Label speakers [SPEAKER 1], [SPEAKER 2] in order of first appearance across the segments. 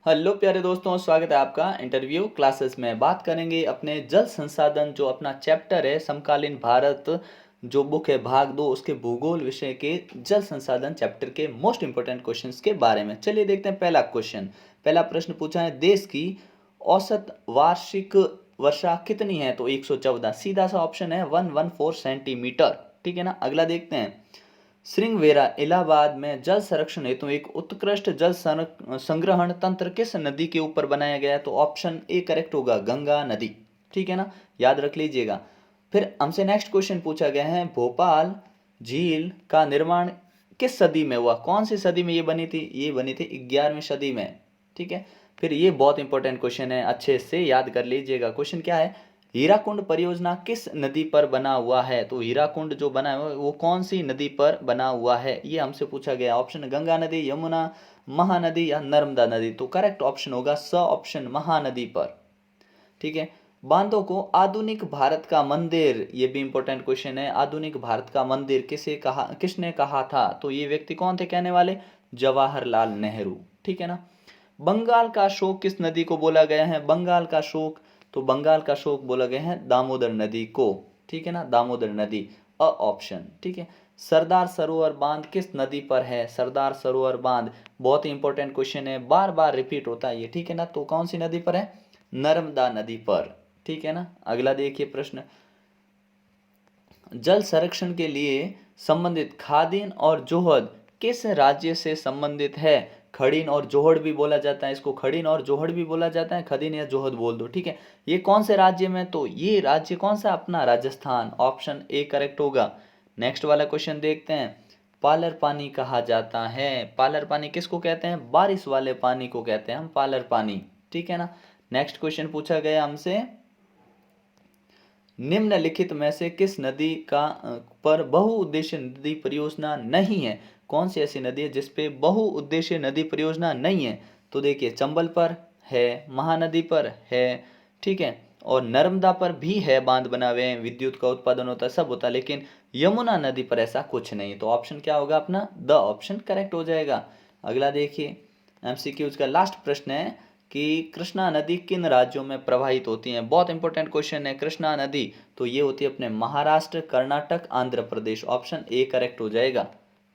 [SPEAKER 1] Hello प्यारे दोस्तों, स्वागत है आपका इंटरव्यू क्लासेस में। बात करेंगे अपने जल संसाधन, जो अपना चैप्टर है समकालीन भारत, जो बुक है भाग 2, उसके भूगोल विषय के जल संसाधन चैप्टर के मोस्ट इंपोर्टेंट क्वेश्चंस के बारे में। चलिए देखते हैं पहला क्वेश्चन। पहला प्रश्न पूछा है, देश की औसत वार्षिक वर्षा कितनी है? तो 114। सीधा सा ऑप्शन है 114 सेंटीमीटर। ठीक है ना। अगला देखते हैं, श्रृंगवेरा इलाहाबाद में जल संरक्षण हेतु एक उत्कृष्ट जल संग्रहण तंत्र किस नदी के ऊपर बनाया गया है? तो ऑप्शन ए करेक्ट होगा, गंगा नदी। ठीक है ना, याद रख लीजिएगा। फिर हमसे नेक्स्ट क्वेश्चन पूछा गया है, भोपाल झील का निर्माण किस सदी में हुआ? कौन सी सदी में ये बनी थी? ये बनी थी 11वीं सदी में। ठीक है। फिर ये बहुत इंपॉर्टेंट क्वेश्चन है, अच्छे से याद कर लीजिएगा। क्वेश्चन क्या है, हीराकुंड परियोजना किस नदी पर बना हुआ है? तो हीराकुंड जो बना है वो कौन सी नदी पर बना हुआ है, ये हमसे पूछा गया। ऑप्शन गंगा नदी, यमुना, महानदी या नर्मदा नदी। तो करेक्ट ऑप्शन होगा स ऑप्शन, महानदी पर। ठीक है। बांधों को आधुनिक भारत का मंदिर, ये भी इंपॉर्टेंट क्वेश्चन है। आधुनिक भारत का मंदिर किसने कहा था? तो ये व्यक्ति कौन थे कहने वाले? जवाहरलाल नेहरू। ठीक है ना। बंगाल का शोक किस नदी को बोला गया है? बंगाल का शोक, तो बंगाल का शोक बोला गया है दामोदर नदी को। ठीक है ना, दामोदर नदी, अ ऑप्शन। ठीक है। सरदार सरोवर बांध किस नदी पर है? सरदार सरोवर बांध बहुत ही इंपॉर्टेंट क्वेश्चन है, बार बार रिपीट होता है ये। ठीक है ना, तो कौन सी नदी पर है? नर्मदा नदी पर। ठीक है ना। अगला देखिए प्रश्न, जल संरक्षण के लिए संबंधित खादीन और जोहद किस राज्य से संबंधित है? खड़ीन और जोहड़ भी बोला जाता है इसको, खड़ीन और जोहड़ भी बोला जाता है, खदीन या जोहद बोल दो। ठीक है। ये कौन से राज्य में? तो ये राज्य कौन सा? अपना राजस्थान। ऑप्शन ए करेक्ट होगा। नेक्स्ट वाला क्वेश्चन देखते हैं, पालर पानी कहा जाता है। पालर पानी किसको कहते हैं? बारिश वाले पानी को कहते हैं हम पालर पानी। ठीक है ना। नेक्स्ट क्वेश्चन पूछा गया हमसे, निम्नलिखित में से किस नदी का पर बहुउद्देशीय नदी परियोजना नहीं है? कौन सी ऐसी नदी है जिसपे बहुउद्देशीय नदी परियोजना नहीं है? तो देखिए, चंबल पर है, महानदी पर है, ठीक है, और नर्मदा पर भी है, बांध बना हुए हैं, विद्युत का उत्पादन होता है, सब होता है, लेकिन यमुना नदी पर ऐसा कुछ नहीं है। तो ऑप्शन क्या होगा अपना? द ऑप्शन करेक्ट हो जाएगा। अगला देखिए, एमसीक्यूज का लास्ट प्रश्न है कि कृष्णा नदी किन राज्यों में प्रवाहित होती है? बहुत इंपॉर्टेंट क्वेश्चन है। कृष्णा नदी तो ये होती है अपने Maharashtra, Karnataka, Andhra Pradesh. Option A correct हो जाएगा।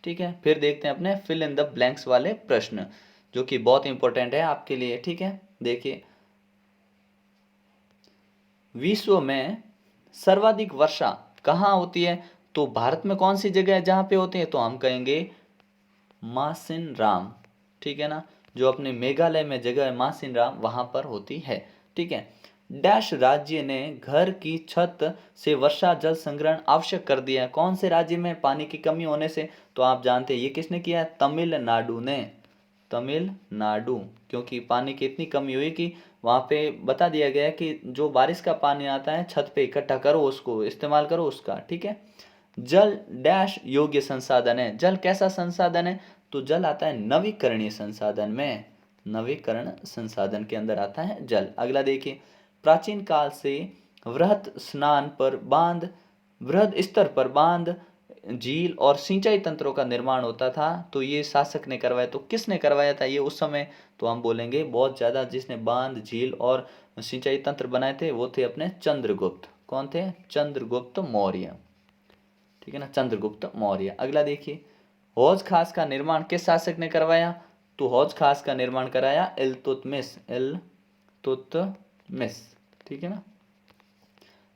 [SPEAKER 1] ठीक है। फिर देखते हैं अपने फिल इन द ब्लैंक्स वाले प्रश्न, जो कि बहुत इंपॉर्टेंट है आपके लिए। ठीक है, देखिए, विश्व में सर्वाधिक वर्षा कहाँ होती है? तो भारत में कौन सी जगह है जहां पे होती है? तो हम कहेंगे मासिन राम। ठीक है ना, जो अपने मेघालय में जगह है मासिन राम, वहां पर होती है। ठीक है। डैश राज्य ने घर की छत से वर्षा जल संग्रहण आवश्यक कर दिया है? कौन से राज्य में पानी की कमी होने से? तो आप जानते हैं ये किसने किया है? तमिलनाडु ने। तमिलनाडु, क्योंकि पानी की इतनी कमी हुई कि वहां पे बता दिया गया है कि जो बारिश का पानी आता है छत पे इकट्ठा करो, उसको इस्तेमाल करो उसका। ठीक है। जल डैश योग्य संसाधन है। जल कैसा संसाधन है? तो जल आता है नवीकरणीय संसाधन में, नवीकरण संसाधन के अंदर आता है जल। अगला देखिए, प्राचीन काल से वृहत स्नान पर बांध, वृहद स्तर पर बांध, झील और सिंचाई तंत्रों का निर्माण होता था। तो ये शासक ने करवाया। तो किसने करवाया था ये उस समय? तो हम बोलेंगे बहुत ज्यादा जिसने बांध, झील और सिंचाई तंत्र बनाए थे वो थे अपने चंद्रगुप्त। कौन थे? चंद्रगुप्त मौर्य। ठीक है ना, चंद्रगुप्त मौर्य। अगला देखिए, हौज खास का निर्माण किस शासक ने करवाया? तो हौज खास का निर्माण कराया इल्तुतमिश। इल्तुतमिश। ठीक है ना,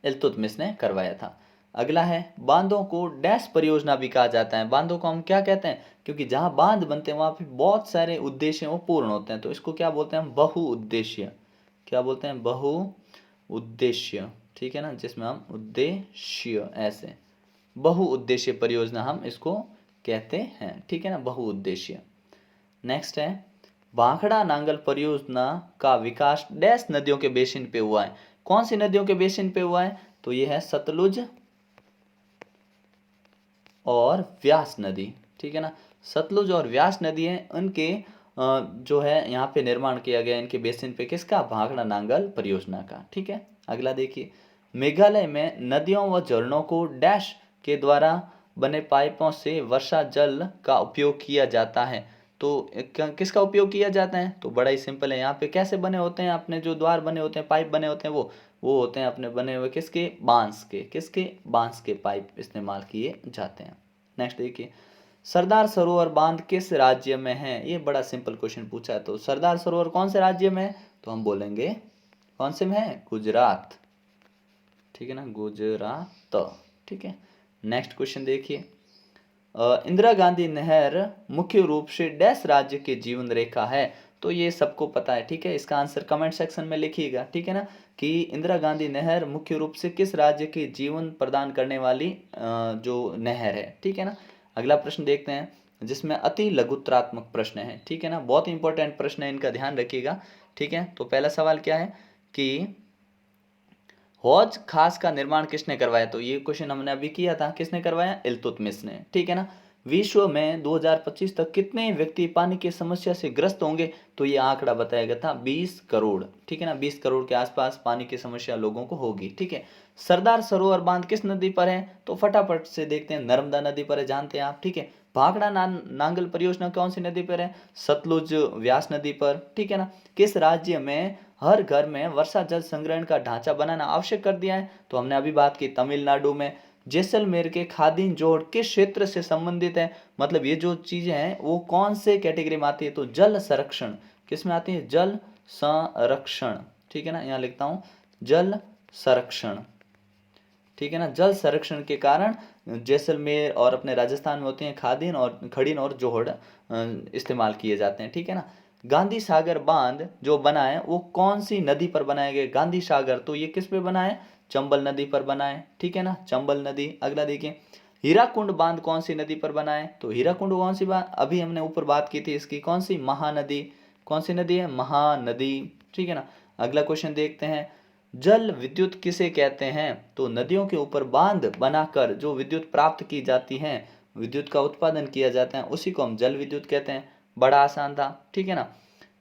[SPEAKER 1] इल्तुतमिश ने करवाया था। अगला है, बांधों को डैश परियोजना भी कहा जाता है। बांधों को हम क्या कहते हैं? क्योंकि जहां बांध बनते हैं वहां पे बहुत सारे उद्देश्य वो पूर्ण होते हैं, तो इसको क्या बोलते हैं? हम बहुउद्देशीय। क्या बोलते हैं? बहुउद्देशीय। ठीक है ना, जिसमें हम उद्देश्य ऐसे, बहुउद्देशीय परियोजना हम इसको कहते हैं। ठीक है ना, बहुउद्देशीय। नेक्स्ट है, भाखड़ा नांगल परियोजना का विकास डैश नदियों के बेसिन पे हुआ है? कौन सी नदियों के बेसिन पे हुआ है? तो ये है सतलुज और व्यास नदी। ठीक है ना, सतलुज और व्यास नदी है, उनके जो है यहाँ पे निर्माण किया गया इनके बेसिन पे। किसका? भाखड़ा नांगल परियोजना का। ठीक है। अगला देखिए, मेघालय में नदियों व झरनों को डैश के द्वारा बने पाइपों से वर्षा जल का उपयोग किया जाता है? तो किसका उपयोग किया जाता है? तो बड़ा ही सिंपल है, यहाँ पे कैसे बने होते हैं अपने जो द्वार बने होते हैं, पाइप बने होते हैं, वो होते हैं अपने बने हुए किसके? बांस के। किसके? बांस के पाइप इस्तेमाल किए जाते हैं। नेक्स्ट देखिए, सरदार सरोवर बांध किस राज्य में है? ये बड़ा सिंपल क्वेश्चन पूछा है। तो सरदार सरोवर कौन से राज्य में है? तो हम बोलेंगे कौन से में है? गुजरात। ठीक है ना, गुजरात। ठीक है। नेक्स्ट क्वेश्चन देखिए, इंदिरा गांधी नहर मुख्य रूप से डैश राज्य की जीवन रेखा है? तो ये सबको पता है। ठीक है, इसका आंसर कमेंट सेक्शन में लिखिएगा। ठीक है ना, कि इंदिरा गांधी नहर मुख्य रूप से किस राज्य की जीवन प्रदान करने वाली जो नहर है। ठीक है ना। अगला प्रश्न देखते हैं, जिसमें अति लघुत्रात्मक प्रश्न है। ठीक है ना, बहुत इंपॉर्टेंट प्रश्न है, इनका ध्यान रखिएगा। ठीक है, तो पहला सवाल क्या है कि हौज खास का निर्माण किसने करवाया? तो ये क्वेश्चन हमने अभी किया था, किसने करवाया? इल्तुतमिश ने। ठीक है ना। विश्व में 2025 तक कितने व्यक्ति पानी की समस्या से ग्रस्त होंगे? तो ये आंकड़ा बताया गया था 20 करोड़। ठीक है ना, 20 करोड़ के आसपास पानी की समस्या लोगों को होगी। ठीक है। सरदार सरोवर बांध किस नदी पर है? तो फटाफट से देखते हैं, नर्मदा नदी पर है, जानते हैं आप। ठीक है। भाखड़ा नांगल परियोजना कौन सी नदी पर है? सतलुज व्यास नदी पर। ठीक है ना। किस राज्य में हर घर में वर्षा जल संग्रहण का ढांचा बनाना आवश्यक कर दिया है? तो हमने अभी बात की तमिलनाडु में। जैसलमेर के खादीन जोड़ किस क्षेत्र से संबंधित है? मतलब ये जो चीजें हैं वो कौन से कैटेगरी में आती है? तो जल संरक्षण। किस में आती है? जल संरक्षण। ठीक है ना, यहाँ लिखता हूं जल संरक्षण। ठीक है ना, जल संरक्षण के कारण जैसलमेर और अपने राजस्थान में होती हैं खादीन और खड़ीन और जोहड़ इस्तेमाल किए जाते हैं। ठीक है ना। गांधी सागर बांध जो बना है वो कौन सी नदी पर बनाया गया? गांधी सागर, तो ये किस पे बना है? चंबल नदी पर बना है। ठीक है ना, चंबल नदी। अगला देखिए, हीराकुंड बांध कौन सी नदी पर बना है? तो हीराकुंड कौन सी बात, अभी हमने ऊपर बात की थी इसकी, कौन सी? महानदी। कौन सी नदी है? महानदी। ठीक है ना। अगला क्वेश्चन देखते हैं, जल विद्युत किसे कहते हैं? तो नदियों के ऊपर बांध बनाकर जो विद्युत प्राप्त की जाती है, विद्युत का उत्पादन किया जाता है, उसी को हम जल विद्युत कहते हैं। बड़ा आसान था। ठीक है ना।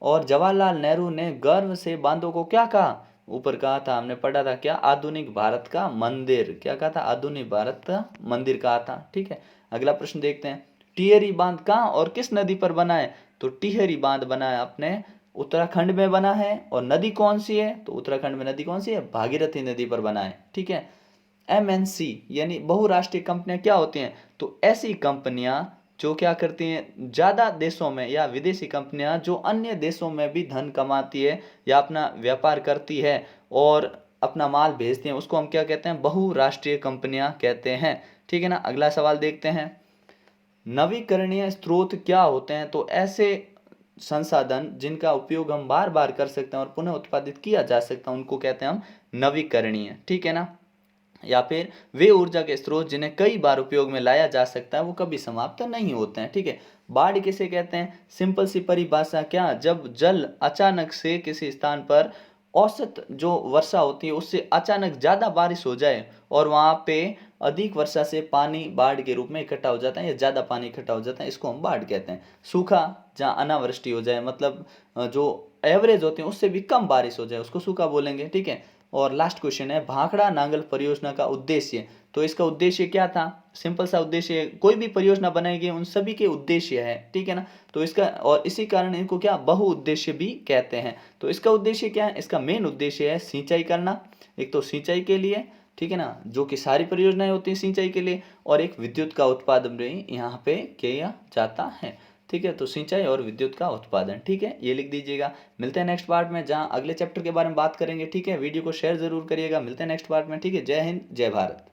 [SPEAKER 1] और जवाहरलाल नेहरू ने गर्व से बांधों को क्या कहा? ऊपर कहा था, हमने पढ़ा था क्या? आधुनिक भारत का मंदिर। क्या कहा था? आधुनिक भारत का मंदिर कहा था। ठीक है। अगला प्रश्न देखते हैं, टिहरी बांध कहाँ और किस नदी पर बना है? तो टिहरी बांध बना है अपने उत्तराखंड में बना है। और नदी कौन सी है? तो उत्तराखंड में नदी कौन सी है? भागीरथी नदी पर बना है। ठीक है। एमएनसी यानी बहुराष्ट्रीय कंपनियां क्या होती हैं? तो ऐसी कंपनियां जो क्या करती हैं, ज्यादा देशों में, या विदेशी कंपनियां जो अन्य देशों में भी धन कमाती है या अपना व्यापार करती है और अपना माल भेजती हैं, उसको हम क्या कहते हैं? बहुराष्ट्रीय कंपनियां कहते हैं। ठीक है ना। अगला सवाल देखते हैं, नवीकरणीय स्रोत क्या होते हैं? तो ऐसे संसाधन जिनका उपयोग हम बार बार कर सकते हैं और पुनः उत्पादित किया जा सकता है, उनको कहते हैं हम नवीकरणीय। ठीक है ना। या फिर वे ऊर्जा के स्रोत जिन्हें कई बार उपयोग में लाया जा सकता है, वो कभी समाप्त नहीं होते हैं। ठीक है। बाढ़ किसे कहते हैं? सिंपल सी परिभाषा क्या, जब जल अचानक से किसी स्थान पर औसत जो वर्षा होती है उससे अचानक ज्यादा बारिश हो जाए और वहां पे अधिक वर्षा से पानी बाढ़ के रूप में इकट्ठा हो जाता है या ज्यादा पानी इकट्ठा हो जाता है, इसको हम बाढ़ कहते हैं। सूखा, जहाँ अनावृष्टि हो जाए, मतलब जो एवरेज होते हैं उससे भी कम बारिश हो जाए, उसको सूखा बोलेंगे। ठीक है। और लास्ट क्वेश्चन है, भाखड़ा नांगल परियोजना का उद्देश्य। तो इसका उद्देश्य क्या था? सिंपल सा उद्देश्य है, कोई भी परियोजना बनाएगी उन सभी के उद्देश्य है। ठीक है ना। तो इसका, और इसी कारण इनको क्या बहुउद्देश्य भी कहते हैं। तो इसका उद्देश्य क्या है? इसका मेन उद्देश्य है सिंचाई करना, एक तो सिंचाई के लिए, ठीक है ना, जो कि सारी परियोजनाएं होती हैं सिंचाई के लिए, और एक विद्युत का उत्पादन भी यहाँ पे किया जाता है। ठीक है, तो सिंचाई और विद्युत का उत्पादन। ठीक है, ये लिख दीजिएगा। मिलते हैं नेक्स्ट पार्ट में, जहाँ अगले चैप्टर के बारे में बात करेंगे। ठीक है, वीडियो को शेयर जरूर करिएगा। मिलते हैं नेक्स्ट पार्ट में। ठीक है, जय हिंद, जय भारत।